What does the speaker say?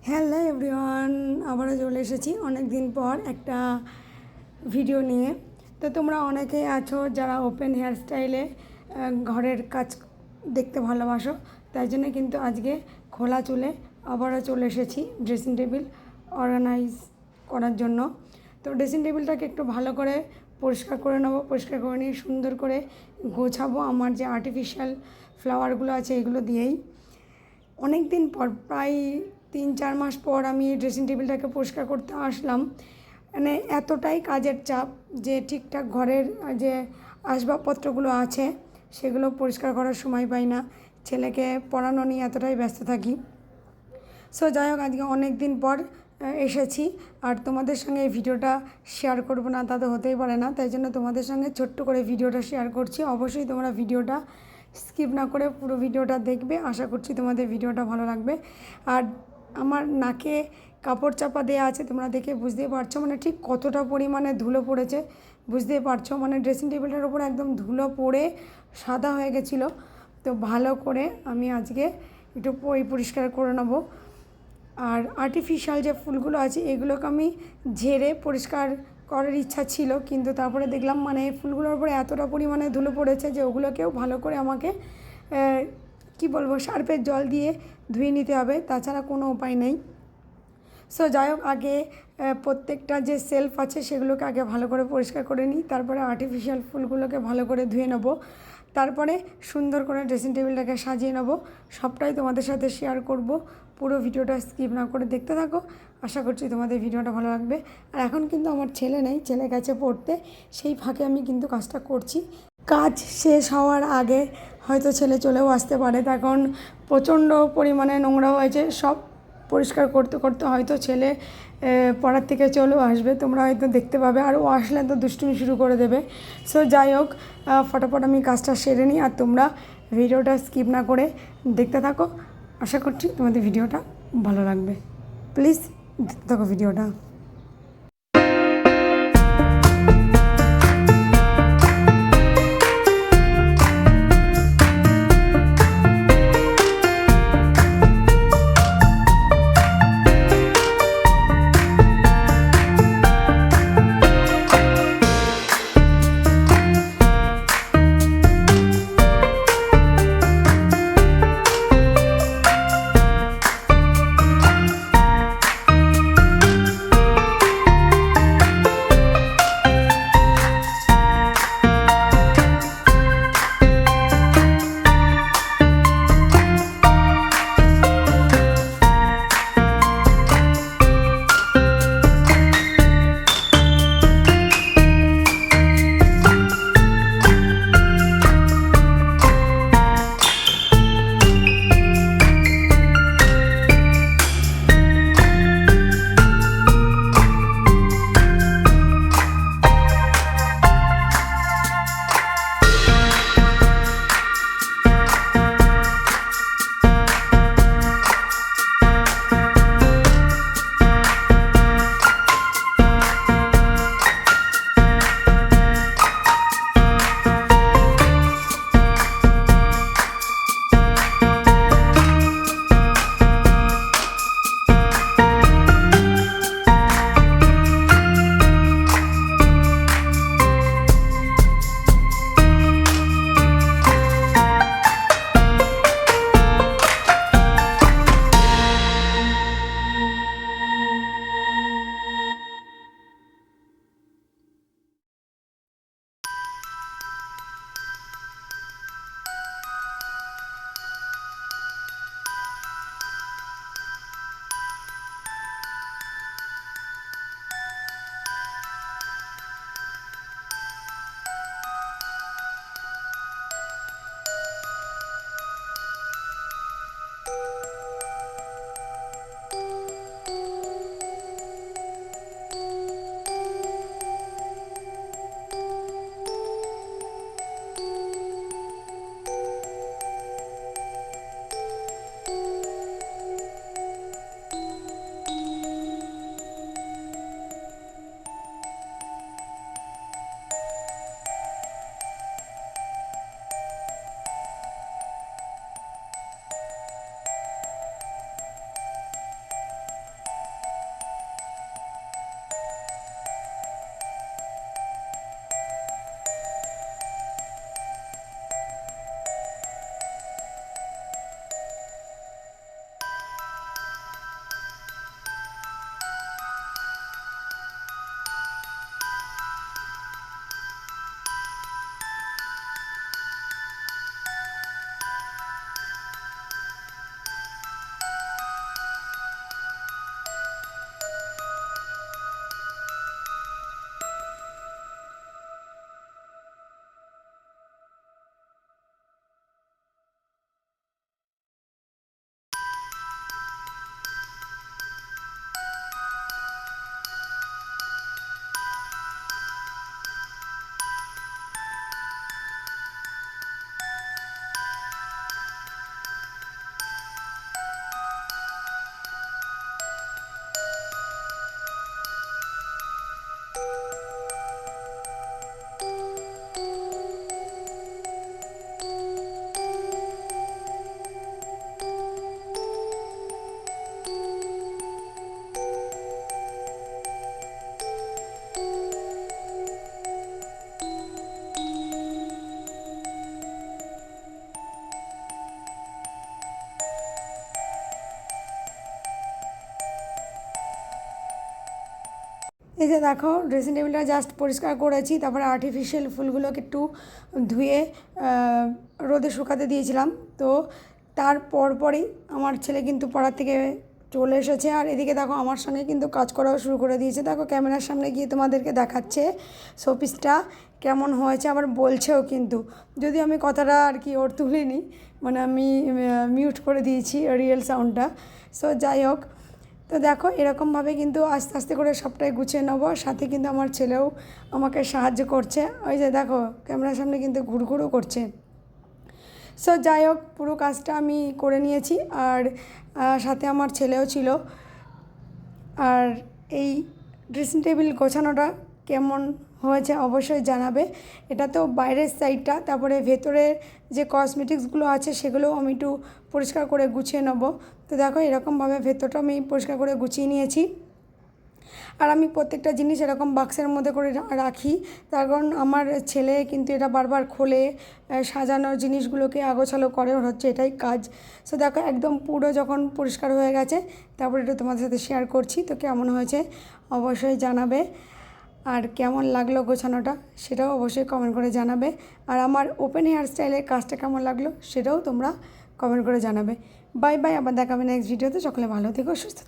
Hello everyone, আবারও চলে এসেছি অনেক দিন পর একটা ভিডিও নিয়ে। তো তোমরা অনেকেই আছো যারা ওপেন হেয়ার স্টাইলে ঘরের কাজ দেখতে ভালোবাসো, তাই জন্য কিন্তু আজকে খোলা চুলে আবারও চলে এসেছি ড্রেসিং টেবিল অর্গানাইজ করার জন্য। তো ড্রেসিং টেবিলটাকে একটু ভালো করে পরিষ্কার করে নেবো, পরিষ্কার করে নিয়ে সুন্দর করে গোছাবো। আমার যে আর্টিফিশিয়াল ফ্লাওয়ারগুলো আছে এগুলো দিয়েই অনেক দিন পর, প্রায় 3-4 মাস পর আমি এই ড্রেসিং টেবিলটাকে পরিষ্কার করতে আসলাম। মানে এতটাই কাজের চাপ যে ঠিকঠাক ঘরের যে আসবাবপত্রগুলো আছে সেগুলো পরিষ্কার করার সময় পাই না, ছেলেকে পড়ানো নিয়ে এতটাই ব্যস্ত থাকি। সো যাই হোক, আজকে অনেক দিন পর এসেছি আর তোমাদের সঙ্গে এই ভিডিওটা শেয়ার করব না তা তো হতেই পারে না, তাই জন্য তোমাদের সঙ্গে ছোট্ট করে ভিডিওটা শেয়ার করছি। অবশ্যই তোমরা ভিডিওটা স্কিপ না করে পুরো ভিডিওটা দেখবে, আশা করছি তোমাদের ভিডিওটা ভালো লাগবে। আর আমার নাকে কাপড় চাপা দেওয়া আছে, তোমরা দেখে বুঝতেই পারছো মানে ঠিক কতটা পরিমাণে ধুলো পড়েছে, বুঝতেই পারছো। মানে ড্রেসিং টেবিলটার উপর একদম ধুলো পড়ে সাদা হয়ে গেছিলো। তো ভালো করে আমি আজকে একটু পরিষ্কার করে নেবো। আর আর্টিফিশিয়াল যে ফুলগুলো আছে এগুলোকে আমি ঝেড়ে পরিষ্কার করার ইচ্ছা ছিল, কিন্তু তারপরে দেখলাম মানে এই ফুলগুলোর উপরে এতটা পরিমাণে ধুলো পড়েছে যে ওগুলোকেও ভালো করে আমাকে কি বলবো, সার্ফের জল দিয়ে ধুয়ে নিতে হবে, তাছাড়া কোনো উপায় নেই। সো যাই হোক, আগে প্রত্যেকটা যে সেলফ আছে সেগুলোকে আগে ভালো করে পরিষ্কার করে নিই, তারপরে আর্টিফিশিয়াল ফুলগুলোকে ভালো করে ধুয়ে নেব, তারপরে সুন্দর করে ড্রেসিং টেবিলটাকে সাজিয়ে নেব। সবটাই তোমাদের সাথে শেয়ার করব, পুরো ভিডিওটা স্কিপ না করে দেখতে থাকো, আশা করছি তোমাদের ভিডিওটা ভালো লাগবে। আর এখন কিন্তু আমার ছেলে নেই, ছেলে গেছে পড়তে, সেই ফাঁকে আমি কিন্তু কাজটা করছি। কাজ শেষ হওয়ার আগে হয়তো ছেলে চলেও আসতে পারে, তখন প্রচণ্ড পরিমাণে নোংরা হয়েছে, সব পরিষ্কার করতে করতে হয়তো ছেলে পড়ার থেকে চলেও আসবে, তোমরা হয়তো দেখতে পাবে, আর ও আসলে তো দুষ্টুমি শুরু করে দেবে। সো যাই হোক, ফটাফট আমি কাজটা সেরে নিই আর তোমরা ভিডিওটা স্কিপ না করে দেখতে থাকো, আশা করছি তোমাদের ভিডিওটা ভালো লাগবে। প্লিজ দেখতে থাকো ভিডিওটা। এই যে দেখো ড্রেসিং টেবিলটা জাস্ট পরিষ্কার করেছি, তারপরে আর্টিফিশিয়াল ফুলগুলোকে একটু ধুয়ে রোদে শুকাতে দিয়েছিলাম। তো তার পরপরই আমার ছেলে কিন্তু পড়ার থেকে চলে এসেছে, আর এদিকে দেখো আমার সঙ্গে কিন্তু কাজ করাও শুরু করে দিয়েছে। দেখো ক্যামেরার সামনে গিয়ে তোমাদেরকে দেখাচ্ছে শোপিসটা কেমন হয়েছে, আবার বলছেও কিন্তু, যদি আমি কথাটা আর কি ওর তুলিনি, মানে আমি মিউট করে দিয়েছি রিয়েল সাউন্ডটা। সো যাই হোক, তো দেখো এরকমভাবে কিন্তু আস্তে আস্তে করে সবটাই গুছিয়ে নেবো। সাথে কিন্তু আমার ছেলেও আমাকে সাহায্য করছে, ওই যে দেখো ক্যামেরার সামনে কিন্তু ঘুরঘুরও করছে। সো যাই হোক, পুরো কাজটা আমি করে নিয়েছি, আর সাথে আমার ছেলেও ছিল। আর এই ড্রেসিং টেবিল গোছানোটা কেমন হয়েছে অবশ্যই জানাবে। এটা তো বাইরের সাইডটা, তারপরে ভেতরের যে কসমেটিক্সগুলো আছে সেগুলোও আমি একটু পরিষ্কার করে গুছিয়ে নেব। তো দেখো এরকমভাবে ভেতরটা আমি পরিষ্কার করে গুছিয়ে নিয়েছি। আর আমি প্রত্যেকটা জিনিস এরকম বাক্সের মধ্যে করে রাখি, তার কারণ আমার ছেলে কিন্তু এটা বারবার খোলে, সাজানোর জিনিসগুলোকে আগোছালো করে, ওর হচ্ছে এটাই কাজ। সো দেখো একদম পুরো যখন পরিষ্কার হয়ে গেছে, তারপরে একটু তোমাদের সাথে শেয়ার করছি। তো কেমন হয়েছে অবশ্যই জানাবে, আর কেমন লাগলো গোছানোটা সেটাও অবশ্যই কমেন্ট করে জানাবে। আর আমার ওপেন হেয়ার স্টাইলের কাজটা কেমন লাগলো সেটাও তোমরা কমেন্ট করে জানাবে। বাই বাই, আবার দেখাবে নেক্সট ভিডিওতে। সকলে ভালো থেকো, সুস্থ থেকো।